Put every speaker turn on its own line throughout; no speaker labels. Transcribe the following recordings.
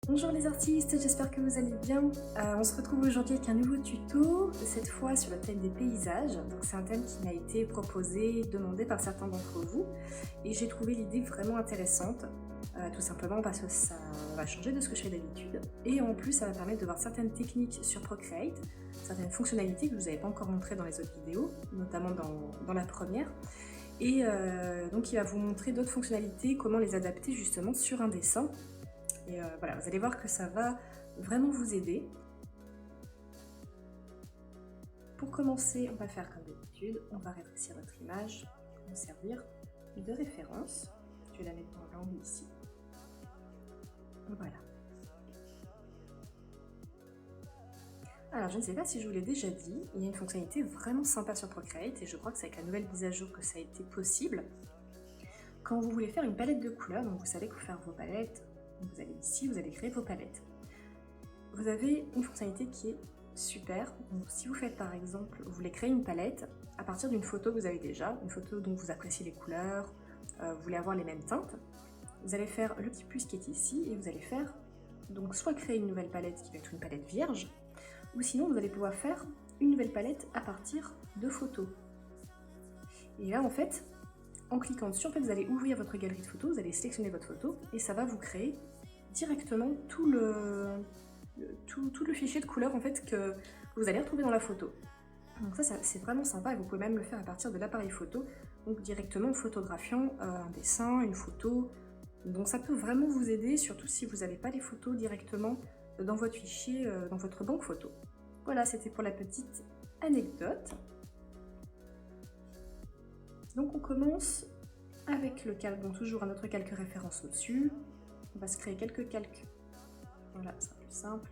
Bonjour les artistes, j'espère que vous allez bien. On se retrouve aujourd'hui avec un nouveau tuto, cette fois sur le thème des paysages. Donc c'est un thème qui m'a été proposé, demandé par certains d'entre vous, et j'ai trouvé l'idée vraiment intéressante, tout simplement parce que ça va changer de ce que je fais d'habitude, et en plus ça va permettre de voir certaines techniques sur Procreate, certaines fonctionnalités que je vous avais pas encore montrées dans les autres vidéos, notamment dans la première, et donc il va vous montrer d'autres fonctionnalités, comment les adapter justement sur un dessin. Et voilà, vous allez voir que ça va vraiment vous aider. Pour commencer, on va faire comme d'habitude, on va rétrécir notre image pour nous servir de référence. Je vais la mettre dans l'angle ici. Voilà. Alors, je ne sais pas si je vous l'ai déjà dit, il y a une fonctionnalité vraiment sympa sur Procreate, et je crois que c'est avec la nouvelle mise à jour que ça a été possible. Quand vous voulez faire une palette de couleurs, donc vous savez que pour faire vos palettes, vous allez ici, vous allez créer vos palettes. Vous avez une fonctionnalité qui est super. Donc, si vous faites par exemple, vous voulez créer une palette à partir d'une photo que vous avez déjà, une photo dont vous appréciez les couleurs, vous voulez avoir les mêmes teintes, vous allez faire le petit plus qui est ici et vous allez faire donc soit créer une nouvelle palette qui va être une palette vierge, ou sinon vous allez pouvoir faire une nouvelle palette à partir de photos. Et là en fait, en cliquant dessus, en fait, vous allez ouvrir votre galerie de photos, vous allez sélectionner votre photo et ça va vous créer directement tout le fichier de couleurs en fait, que vous allez retrouver dans la photo. Donc ça c'est vraiment sympa et vous pouvez même le faire à partir de l'appareil photo, donc directement en photographiant un dessin, une photo. Donc ça peut vraiment vous aider, surtout si vous n'avez pas les photos directement dans votre fichier, dans votre banque photo. Voilà, c'était pour la petite anecdote. Donc on commence avec le calque, donc toujours un autre calque référence au-dessus. On va se créer quelques calques. Voilà, ça sera plus simple.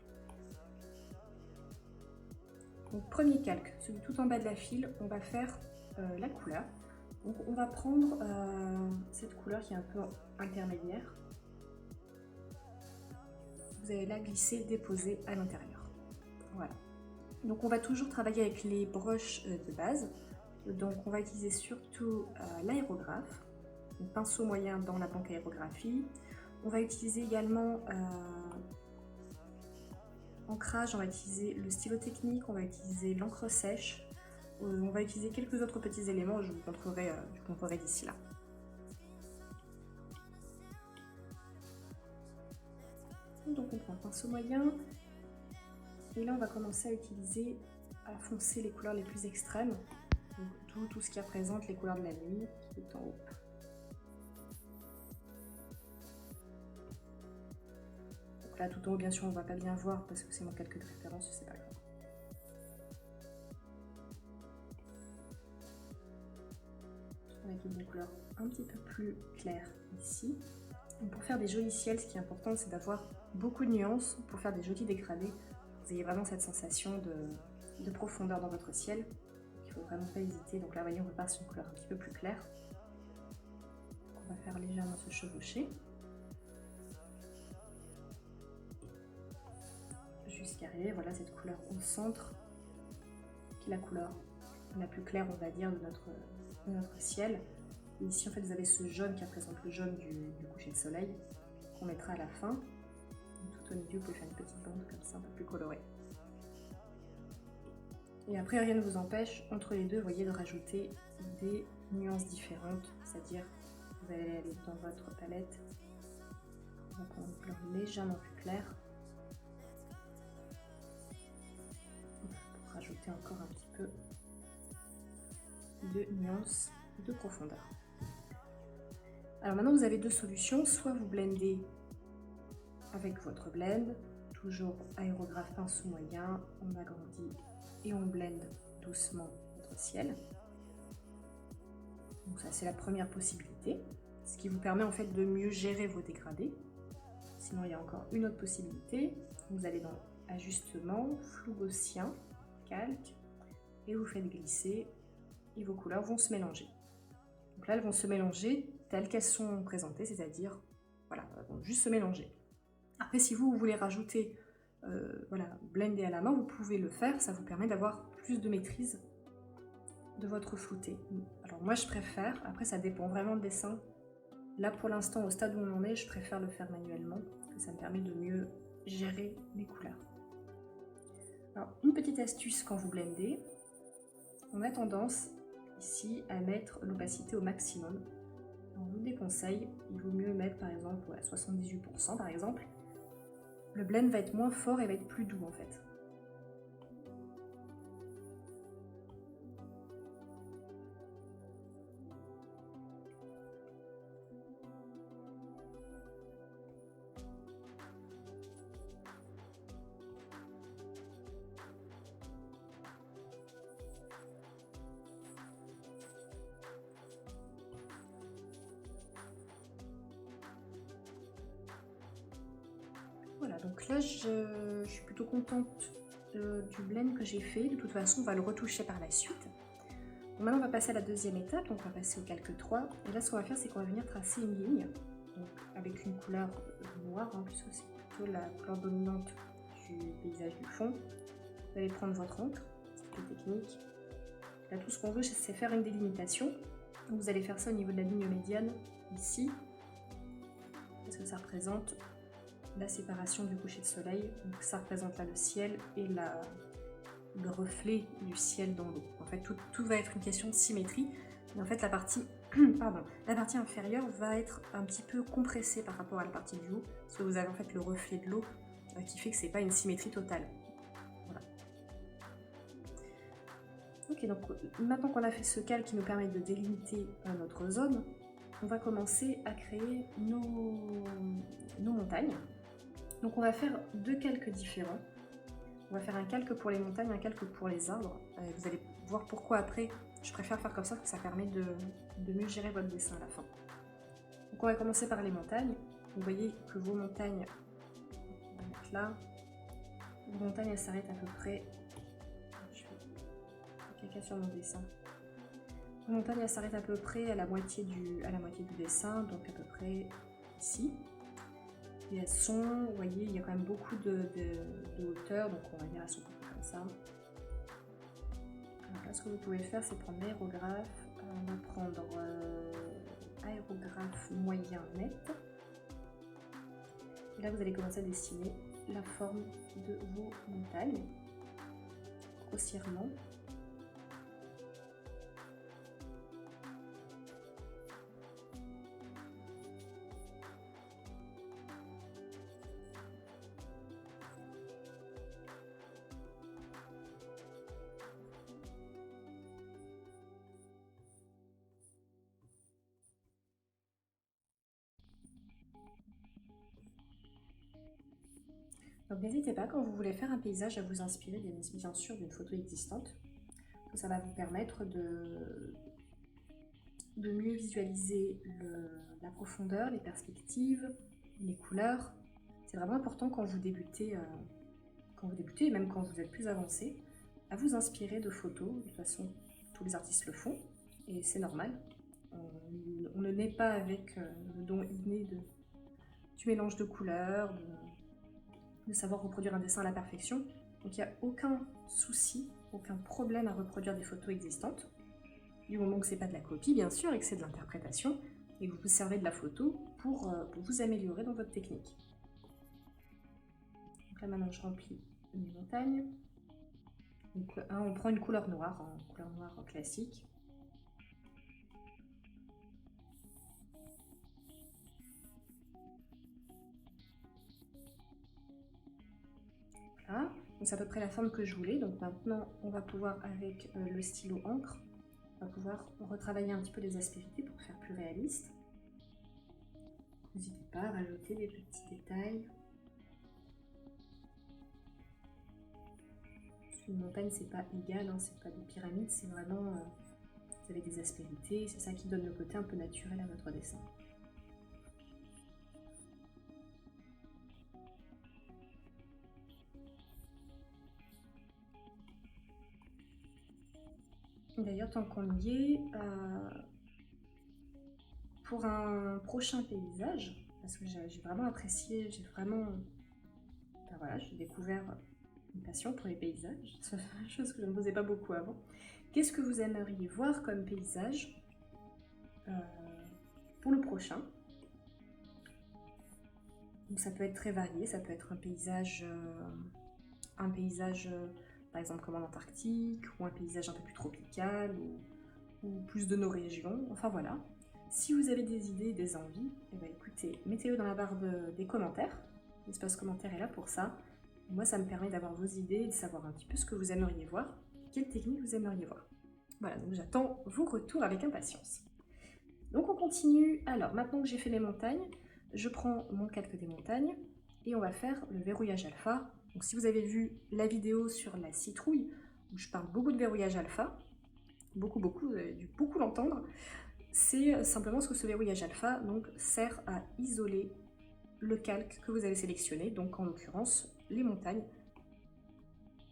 Donc premier calque, celui tout en bas de la file, on va faire la couleur. Donc on va prendre cette couleur qui est un peu intermédiaire. Vous allez la glisser, déposer à l'intérieur. Voilà. Donc on va toujours travailler avec les broches de base. Donc on va utiliser surtout l'aérographe, un pinceau moyen dans la banque aérographie. On va utiliser également ancrage, on va utiliser le stylo technique, on va utiliser l'encre sèche, on va utiliser quelques autres petits éléments, je vous montrerai d'ici là. Donc on prend un pinceau moyen, et là on va commencer à utiliser, à foncer les couleurs les plus extrêmes, donc tout ce qui représente les couleurs de la nuit, qui est en haut. Donc là tout en haut bien sûr on ne va pas bien voir parce que c'est mon calque de référence, c'est pas grave. Avec une couleur un petit peu plus claire ici. Donc pour faire des jolis ciels, ce qui est important, c'est d'avoir beaucoup de nuances pour faire des jolis dégradés. Vous ayez vraiment cette sensation de profondeur dans votre ciel. Il ne faut vraiment pas hésiter. Donc là, vous voyez, on repart sur une couleur un petit peu plus claire. On va faire légèrement se chevaucher. Jusqu'à arriver, voilà, cette couleur au centre, qui est la couleur la plus claire, on va dire, de notre ciel. Et ici, en fait, vous avez ce jaune qui représente le jaune du coucher de soleil, qu'on mettra à la fin. Et tout au milieu, vous pouvez faire une petite bande comme ça, un peu plus colorée. Et après, rien ne vous empêche, entre les deux, vous voyez, de rajouter des nuances différentes. C'est-à-dire, vous allez aller dans votre palette, on va prendre une couleur légèrement plus claire, pour rajouter encore un petit peu de nuances, de profondeur. Alors maintenant vous avez deux solutions, soit vous blendez avec votre blend, toujours aérographe pinceau moyen, on agrandit et on blende doucement votre ciel. Donc ça c'est la première possibilité, ce qui vous permet en fait de mieux gérer vos dégradés. Sinon il y a encore une autre possibilité, vous allez dans ajustement, flou gaussien, calque, et vous faites glisser et vos couleurs vont se mélanger. Donc là, elles vont se mélanger telles qu'elles sont présentées, c'est-à-dire, voilà, elles vont juste se mélanger. Après, si vous voulez rajouter, voilà, blender à la main, vous pouvez le faire, ça vous permet d'avoir plus de maîtrise de votre flouté. Alors moi, je préfère, après ça dépend vraiment du dessin. Là, pour l'instant, au stade où on en est, je préfère le faire manuellement, parce que ça me permet de mieux gérer les couleurs. Alors, une petite astuce quand vous blendez, on a tendance ici à mettre l'opacité au maximum. On vous déconseille, il vaut mieux mettre par exemple à 78% par exemple. Le blend va être moins fort et va être plus doux en fait. Voilà, donc là je suis plutôt contente du blend que j'ai fait. De toute façon, on va le retoucher par la suite. Bon, maintenant, on va passer à la deuxième étape, donc on va passer au calque 3. Et là, ce qu'on va faire, c'est qu'on va venir tracer une ligne, donc avec une couleur noire, hein, puisque c'est plutôt la couleur dominante du paysage du fond. Vous allez prendre votre encre, c'est une technique. Là, tout ce qu'on veut, c'est faire une délimitation. Donc, vous allez faire ça au niveau de la ligne médiane, ici, parce que ça représente la séparation du coucher de soleil. Donc ça représente là le ciel et le reflet du ciel dans l'eau. En fait, tout va être une question de symétrie. Mais en fait, la partie, la partie inférieure va être un petit peu compressée par rapport à la partie du haut, parce que vous avez en fait le reflet de l'eau qui fait que c'est pas une symétrie totale. Voilà. Ok, donc maintenant qu'on a fait ce calque qui nous permet de délimiter notre zone, on va commencer à créer nos montagnes. Donc on va faire deux calques différents. On va faire un calque pour les montagnes, un calque pour les arbres. Vous allez voir pourquoi après. Je préfère faire comme ça, que ça permet de mieux gérer votre dessin à la fin. Donc on va commencer par les montagnes. Vous voyez que vos montagnes, on va mettre là. Vos montagnes, elles s'arrêtent à peu près. Je fais caca sur mon dessin. Vos montagnes, elles s'arrêtent à peu près à la moitié du dessin, donc à peu près ici. Et elles sont, vous voyez, il y a quand même beaucoup de hauteur, donc on va dire elles sont comme ça. Alors là, ce que vous pouvez faire, c'est prendre l'aérographe. On va prendre aérographe moyen net. Et là, vous allez commencer à dessiner la forme de vos montagnes, grossièrement. Donc n'hésitez pas quand vous voulez faire un paysage à vous inspirer bien sûr d'une photo existante. Ça va vous permettre de mieux visualiser la profondeur, les perspectives, les couleurs. C'est vraiment important quand vous débutez et même quand vous êtes plus avancé, à vous inspirer de photos. De toute façon, tous les artistes le font et c'est normal. On ne naît pas avec le don inné du mélange de couleurs, de savoir reproduire un dessin à la perfection. Donc il n'y a aucun souci, aucun problème à reproduire des photos existantes, du moment que c'est pas de la copie bien sûr et que c'est de l'interprétation, et que vous vous servez de la photo pour vous améliorer dans votre technique. Donc là maintenant je remplis mes montagnes. Donc on prend une couleur noire classique. Voilà, donc c'est à peu près la forme que je voulais. Donc maintenant on va pouvoir avec le stylo encre, on va pouvoir retravailler un petit peu les aspérités pour faire plus réaliste. N'hésitez pas à rajouter des petits détails. Une montagne c'est pas égal, hein, c'est pas des pyramides, c'est vraiment vous avez des aspérités, c'est ça qui donne le côté un peu naturel à votre dessin. D'ailleurs, tant qu'on y est, pour un prochain paysage, parce que j'ai vraiment apprécié, voilà, j'ai découvert une passion pour les paysages, chose que je ne faisais pas beaucoup avant. Qu'est-ce que vous aimeriez voir comme paysage pour le prochain? Donc ça peut être très varié, ça peut être un paysage, par exemple comme en Antarctique, ou un paysage un peu plus tropical, ou plus de nos régions, enfin voilà. Si vous avez des idées, des envies, eh ben écoutez, mettez-le dans la barre des commentaires. L'espace commentaire est là pour ça. Moi, ça me permet d'avoir vos idées, de savoir un petit peu ce que vous aimeriez voir, quelle technique vous aimeriez voir. Voilà, donc j'attends vos retours avec impatience. Donc on continue. Alors, maintenant que j'ai fait les montagnes, je prends mon calque des montagnes et on va faire le verrouillage alpha. Donc si vous avez vu la vidéo sur la citrouille, où je parle beaucoup de verrouillage alpha, beaucoup, vous avez dû beaucoup l'entendre, c'est simplement ce que ce verrouillage alpha donc, sert à isoler le calque que vous avez sélectionné, donc en l'occurrence les montagnes.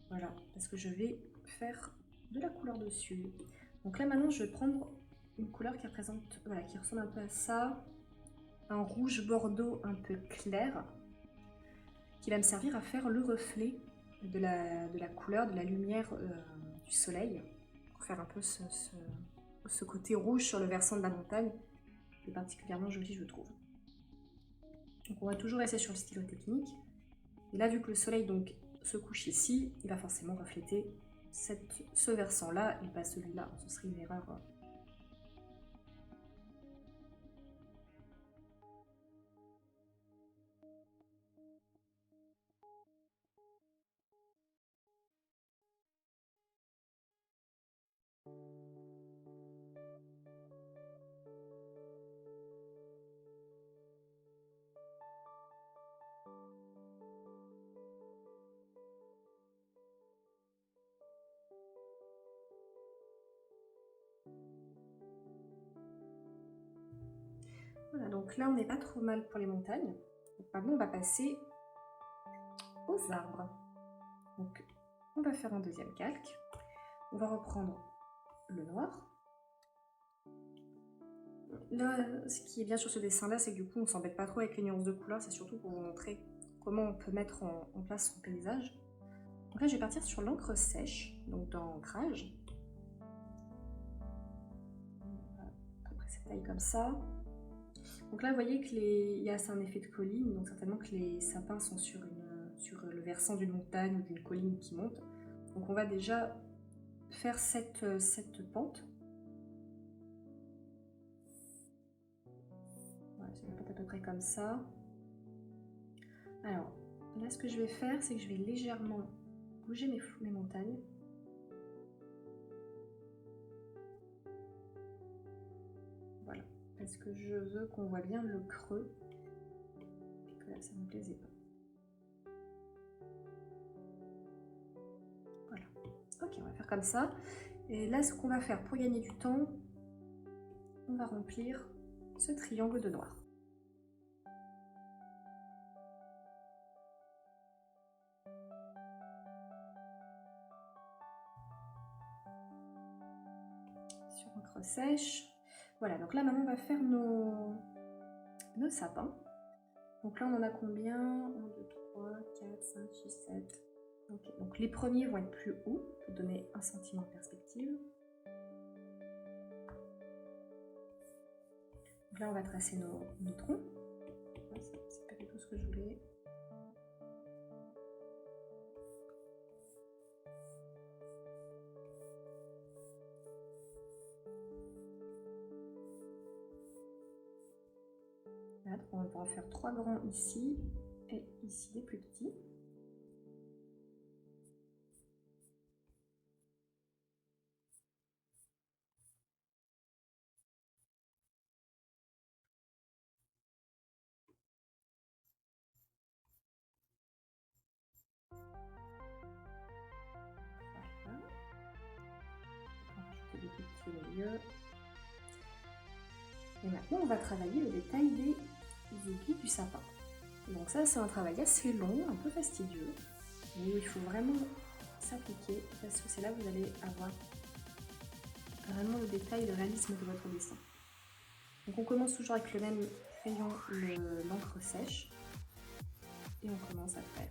Voilà, parce que je vais faire de la couleur dessus. Donc là maintenant je vais prendre une couleur qui représente, voilà, qui ressemble un peu à ça, un rouge bordeaux un peu clair, qui va me servir à faire le reflet de la couleur, de la lumière du soleil, pour faire un peu ce côté rouge sur le versant de la montagne, qui est particulièrement joli je trouve. Donc on va toujours rester sur le stylo technique. Et là, vu que le soleil donc se couche ici, il va forcément refléter ce versant-là et pas celui-là. Ce serait une erreur. Voilà, donc là, on n'est pas trop mal pour les montagnes. Donc maintenant, on va passer aux arbres. Donc, on va faire un deuxième calque. On va reprendre le noir. Là, ce qui est bien sur ce dessin-là, c'est que du coup, on ne s'embête pas trop avec les nuances de couleurs. C'est surtout pour vous montrer comment on peut mettre en place son paysage. Donc là, je vais partir sur l'encre sèche, donc dans ancrage. À peu près cette taille comme ça. Donc là, vous voyez qu'il y a un effet de colline, donc certainement que les sapins sont sur le versant d'une montagne ou d'une colline qui monte. Donc on va déjà faire cette pente. Voilà, c'est une pente à peu près comme ça. Alors, là, ce que je vais faire, c'est que je vais légèrement bouger mes montagnes. Voilà, parce que je veux qu'on voit bien le creux, et que là, ça ne me plaisait pas. Voilà. Ok, on va faire comme ça. Et là, ce qu'on va faire pour gagner du temps, on va remplir ce triangle de noir. Sur encre sèche. Voilà, donc là maintenant on va faire nos sapins. Donc là on en a combien? 1, 2, 3, 4, 5, 6, 7. Okay. Donc les premiers vont être plus hauts pour donner un sentiment de perspective. Donc là on va tracer nos troncs. C'est pas du tout ce que je voulais. Là, on va en faire 3 grands ici et ici des plus petits. Voilà. On va rajouter des petits au milieu. Et maintenant, on va travailler le détail des aiguilles du sapin. Donc ça, c'est un travail assez long, un peu fastidieux, mais il faut vraiment s'appliquer parce que c'est là que vous allez avoir vraiment le détail, le réalisme de votre dessin. Donc on commence toujours avec le même crayon, l'encre sèche, et on commence à faire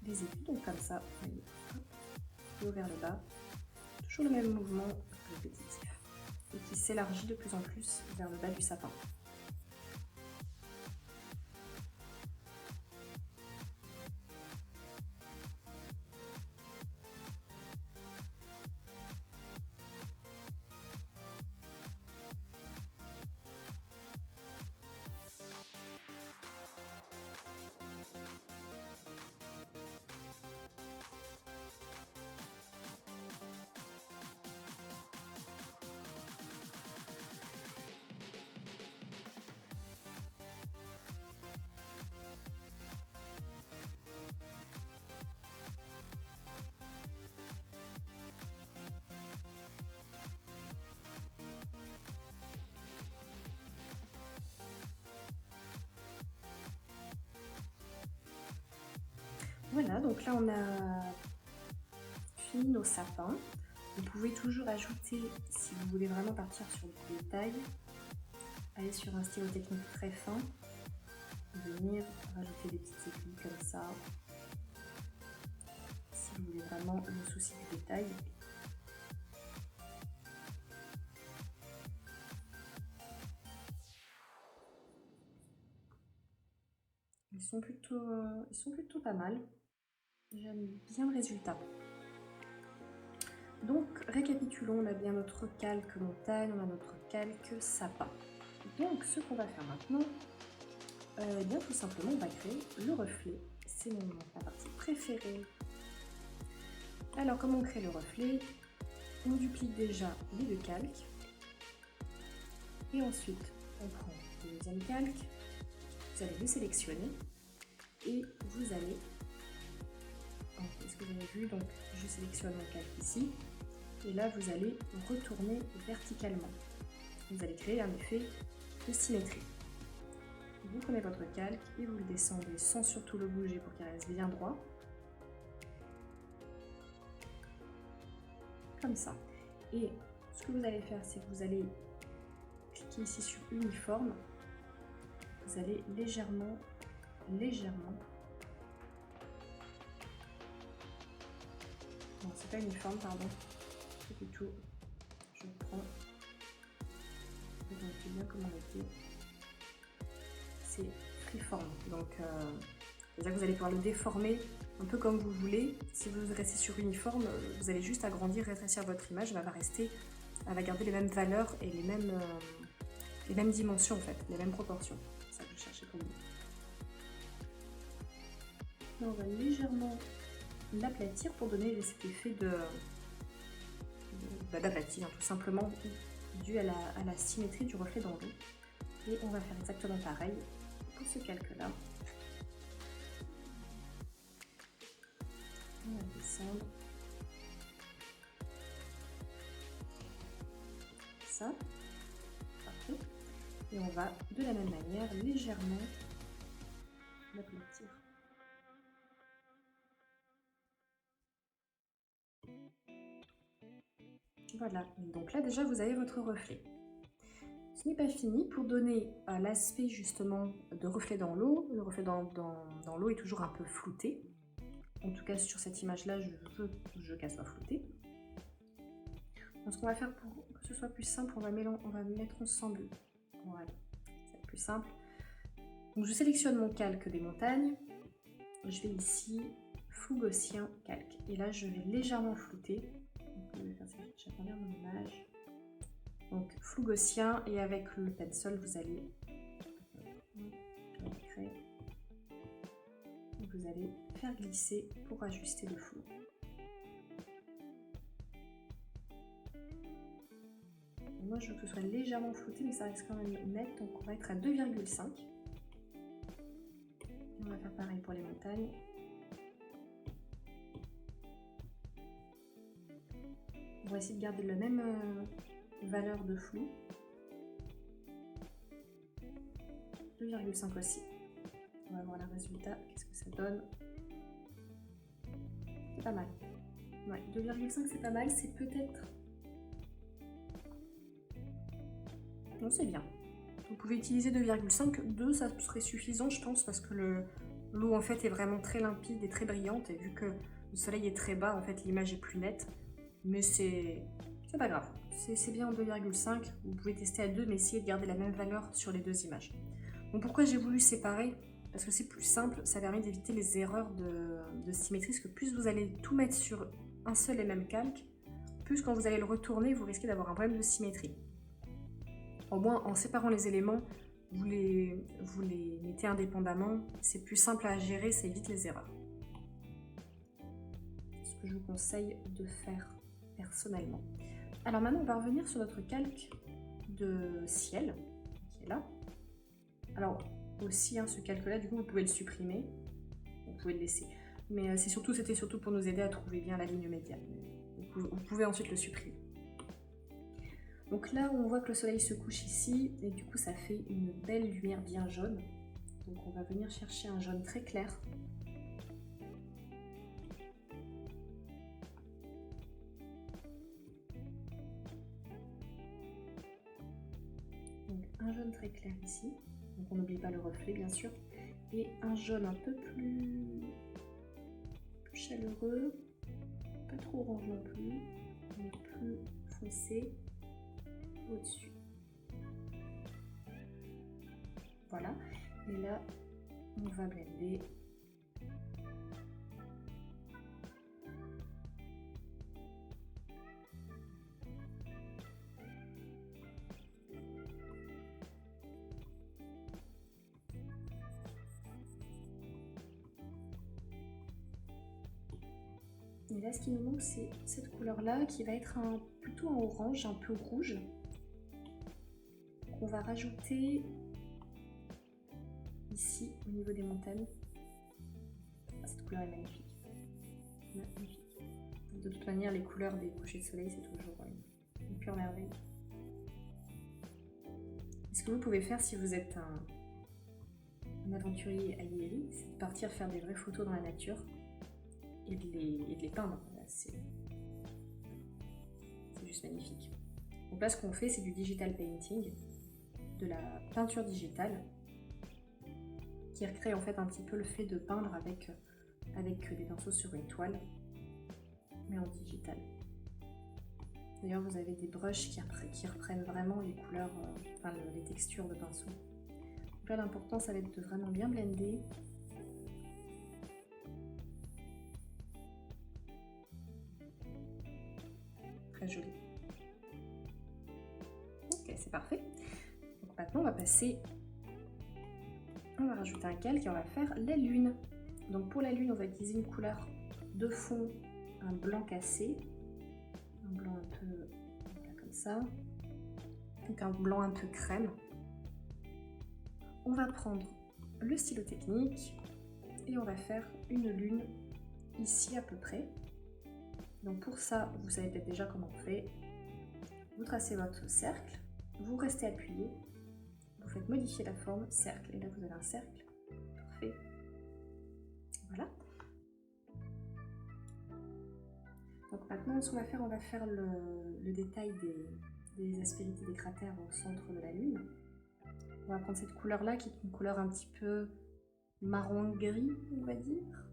des aiguilles, donc comme ça, vous voyez, le haut vers le bas, toujours le même mouvement répétitif, et qui s'élargit de plus en plus vers le bas du sapin. Voilà, donc là on a fini nos sapins. Vous pouvez toujours ajouter, si vous voulez vraiment partir sur le détail, aller sur un stylo technique très fin, venir rajouter des petites aiguilles comme ça, si vous voulez vraiment le souci du détail. Ils sont plutôt pas mal. J'aime bien le résultat. Donc, récapitulons, on a bien notre calque montagne, on a notre calque sapin. Donc, ce qu'on va faire maintenant, eh bien, tout simplement, on va créer le reflet. C'est ma partie préférée. Alors, comment on crée le reflet? On duplique déjà les deux calques. Et ensuite, on prend le deuxième calque. Vous allez le sélectionner. Et vous allez... Est-ce que vous avez vu? Donc, je sélectionne mon calque ici. Et là, vous allez retourner verticalement. Vous allez créer un effet de symétrie. Vous prenez votre calque et vous le descendez sans surtout le bouger pour qu'il reste bien droit. Comme ça. Et ce que vous allez faire, c'est que vous allez cliquer ici sur uniforme. Vous allez légèrement, non, c'est pas uniforme, pardon. C'est plutôt, je prends, vous notez bien comment on était. C'est freeform, donc c'est-à-dire que vous allez pouvoir le déformer un peu comme vous voulez. Si vous restez sur uniforme, vous allez juste agrandir, rétrécir votre image, elle va garder les mêmes valeurs et les mêmes dimensions en fait, les mêmes proportions. C'est ça que je cherchais comme mot. Là, on va légèrement l'aplatir pour donner cet effet d'aplati, hein, tout simplement dû à la symétrie du reflet dans l'eau. Et on va faire exactement pareil pour ce calque-là. On va descendre. Ça. Parfait. Et on va de la même manière légèrement l'aplatir. Voilà, donc là déjà vous avez votre reflet. Ce n'est pas fini. Pour donner l'aspect justement de reflet dans l'eau, le reflet dans l'eau est toujours un peu flouté. En tout cas sur cette image-là, je veux qu'elle soit floutée. Donc ce qu'on va faire pour que ce soit plus simple, on va mettre ensemble. Voilà, c'est plus simple. Donc je sélectionne mon calque des montagnes. Je vais ici, flou gaussien, calque. Et là je vais légèrement flouter. J'agrandis mon image. Donc flou gaussien et avec le pencil vous allez faire glisser pour ajuster le flou. Moi je veux que ce soit légèrement flouté mais ça reste quand même net, donc on va être à 2,5. On va faire pareil pour les montagnes. On va essayer de garder la même valeur de flou. 2,5 aussi. On va voir le résultat, qu'est-ce que ça donne. C'est pas mal. Ouais, 2,5 c'est pas mal, c'est peut-être... Non, c'est bien. Vous pouvez utiliser 2,5, 2 ça serait suffisant je pense parce que l'eau en fait est vraiment très limpide et très brillante et vu que le soleil est très bas en fait l'image est plus nette. Mais c'est pas grave, c'est bien en 2,5, vous pouvez tester à 2 mais essayez de garder la même valeur sur les deux images. Donc pourquoi j'ai voulu séparer? Parce que c'est plus simple, ça permet d'éviter les erreurs de symétrie, parce que plus vous allez tout mettre sur un seul et même calque, plus quand vous allez le retourner, vous risquez d'avoir un problème de symétrie. Au moins en séparant les éléments, vous les mettez indépendamment, c'est plus simple à gérer, ça évite les erreurs. C'est ce que je vous conseille de faire personnellement. Alors maintenant on va revenir sur notre calque de ciel qui est là. Alors aussi ce calque là du coup vous pouvez le supprimer, vous pouvez le laisser, mais c'était surtout pour nous aider à trouver bien la ligne médiane. Vous pouvez ensuite le supprimer. Donc là on voit que le soleil se couche ici et du coup ça fait une belle lumière bien jaune. Donc on va venir chercher un jaune très clair. un jaune très clair ici, donc on n'oublie pas le reflet bien sûr, et un jaune un peu plus chaleureux, pas trop orange non plus, mais plus foncé au-dessus. Voilà, et là on va blender. Et là, ce qui nous manque, c'est cette couleur-là qui va être plutôt un orange, un peu rouge, qu'on va rajouter ici au niveau des montagnes. Cette couleur est magnifique. Magnifique. De toute manière, les couleurs des couchers de soleil, c'est toujours une pure merveille. Et ce que vous pouvez faire si vous êtes un aventurier aguerri, c'est de partir faire des vraies photos dans la nature et de les peindre. C'est juste magnifique. Donc là, ce qu'on fait, c'est du digital painting, de la peinture digitale, qui recrée en fait un petit peu le fait de peindre avec des pinceaux sur une toile, mais en digital. D'ailleurs, vous avez des brushes qui reprennent vraiment les couleurs, les textures de pinceau. Donc là, l'important, ça va être de vraiment bien blender. Très joli. Ok, c'est parfait. Donc maintenant, on va rajouter un calque et on va faire la lune. Donc pour la lune, on va utiliser une couleur de fond, un blanc cassé, un blanc un peu voilà, comme ça, donc un blanc un peu crème. On va prendre le stylo technique et on va faire une lune ici à peu près. Donc pour ça, vous savez peut-être déjà comment on fait. Vous tracez votre cercle, vous restez appuyé, vous faites modifier la forme, cercle, et là vous avez un cercle. Parfait. Voilà. Donc maintenant, ce qu'on va faire le détail des aspérités des cratères au centre de la lune. On va prendre cette couleur-là, qui est une couleur un petit peu marron-gris, on va dire.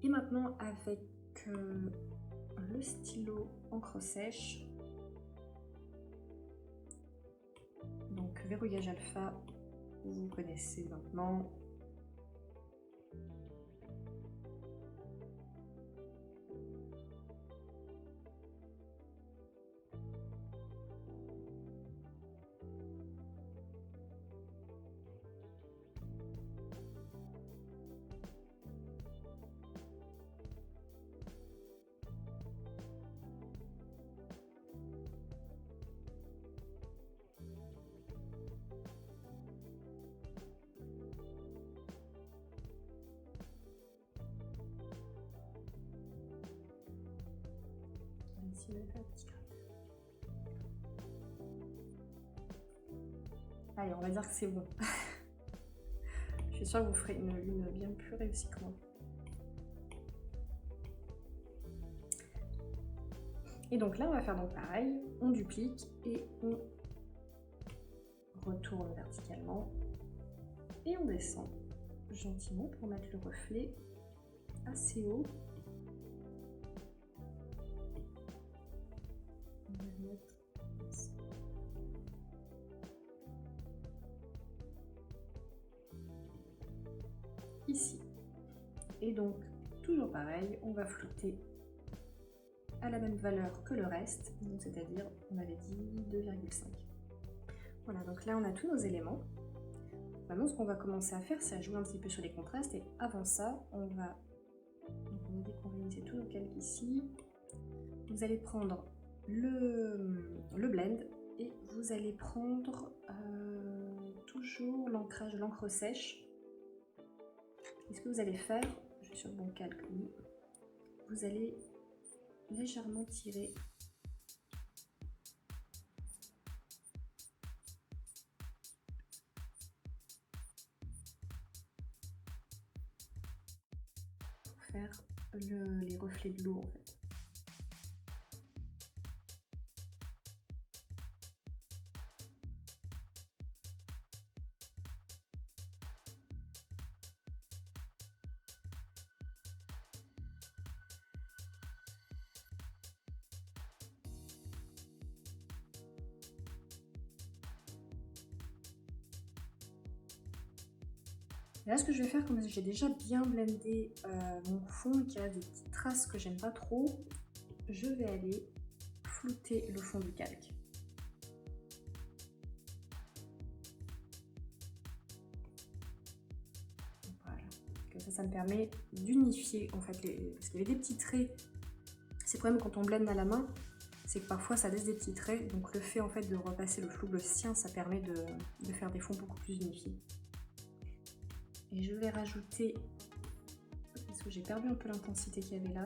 Et maintenant, avec le stylo encre sèche, donc verrouillage alpha, vous connaissez maintenant. Allez, on va dire que c'est bon. Je suis sûre que vous ferez une lune bien plus réussie que moi. Et donc là, on va faire donc pareil. On duplique et on retourne verticalement. Et on descend gentiment pour mettre le reflet assez haut. On va le mettre ici. Ici. Et donc, toujours pareil, on va flouter à la même valeur que le reste, donc c'est-à-dire, on avait dit 2,5. Voilà, donc là on a tous nos éléments. Maintenant, ce qu'on va commencer à faire, c'est à jouer un petit peu sur les contrastes, et avant ça, on va déconvoluer tous nos calques ici. Vous allez prendre le blend, et vous allez prendre toujours l'ancrage, l'encre sèche. Et ce que vous allez faire, je suis sur le bon calque, oui, vous allez légèrement tirer pour faire les reflets de l'eau en fait. Et là, ce que je vais faire, comme j'ai déjà bien blendé mon fond et qu'il y a des petites traces que j'aime pas trop, je vais aller flouter le fond du calque. Voilà. Comme ça me permet d'unifier en fait, parce qu'il y avait des petits traits. C'est le problème quand on blende à la main, c'est que parfois ça laisse des petits traits. Donc le fait en fait de repasser le flou gaussien, ça permet de faire des fonds beaucoup plus unifiés. Et je vais rajouter, parce que j'ai perdu un peu l'intensité qu'il y avait là,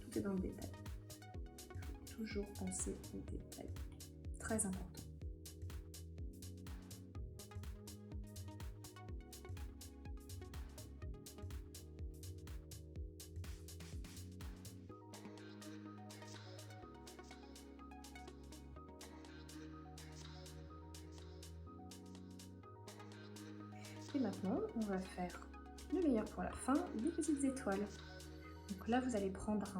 tout est dans le détail. Il faut toujours penser aux détails, très important. Et maintenant, on va faire le meilleur pour la fin, des petites étoiles. Donc là, vous allez prendre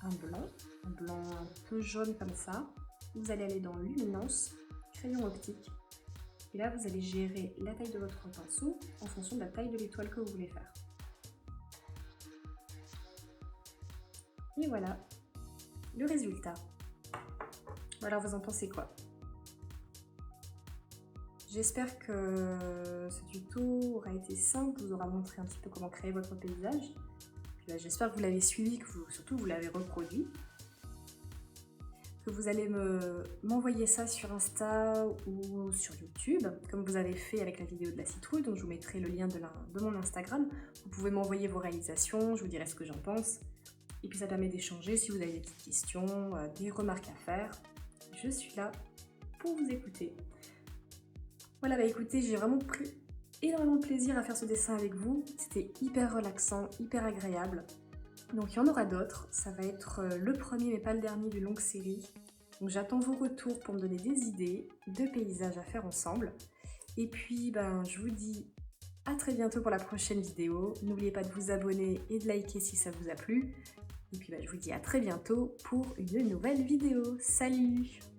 un blanc un peu jaune comme ça. Vous allez aller dans luminance, crayon optique. Et là, vous allez gérer la taille de votre pinceau en fonction de la taille de l'étoile que vous voulez faire. Et voilà le résultat. Alors, vous en pensez quoi? J'espère que ce tuto aura été simple, vous aura montré un petit peu comment créer votre paysage. J'espère que vous l'avez suivi, que surtout vous l'avez reproduit. Que vous allez m'envoyer ça sur Insta ou sur YouTube, comme vous avez fait avec la vidéo de la citrouille, donc je vous mettrai le lien de mon Instagram. Vous pouvez m'envoyer vos réalisations, je vous dirai ce que j'en pense. Et puis ça permet d'échanger si vous avez des petites questions, des remarques à faire. Je suis là pour vous écouter. Voilà, écoutez, j'ai vraiment pris énormément de plaisir à faire ce dessin avec vous. C'était hyper relaxant, hyper agréable. Donc il y en aura d'autres. Ça va être le premier mais pas le dernier d'une longue série. Donc j'attends vos retours pour me donner des idées de paysages à faire ensemble. Et puis je vous dis à très bientôt pour la prochaine vidéo. N'oubliez pas de vous abonner et de liker si ça vous a plu. Et puis je vous dis à très bientôt pour une nouvelle vidéo. Salut!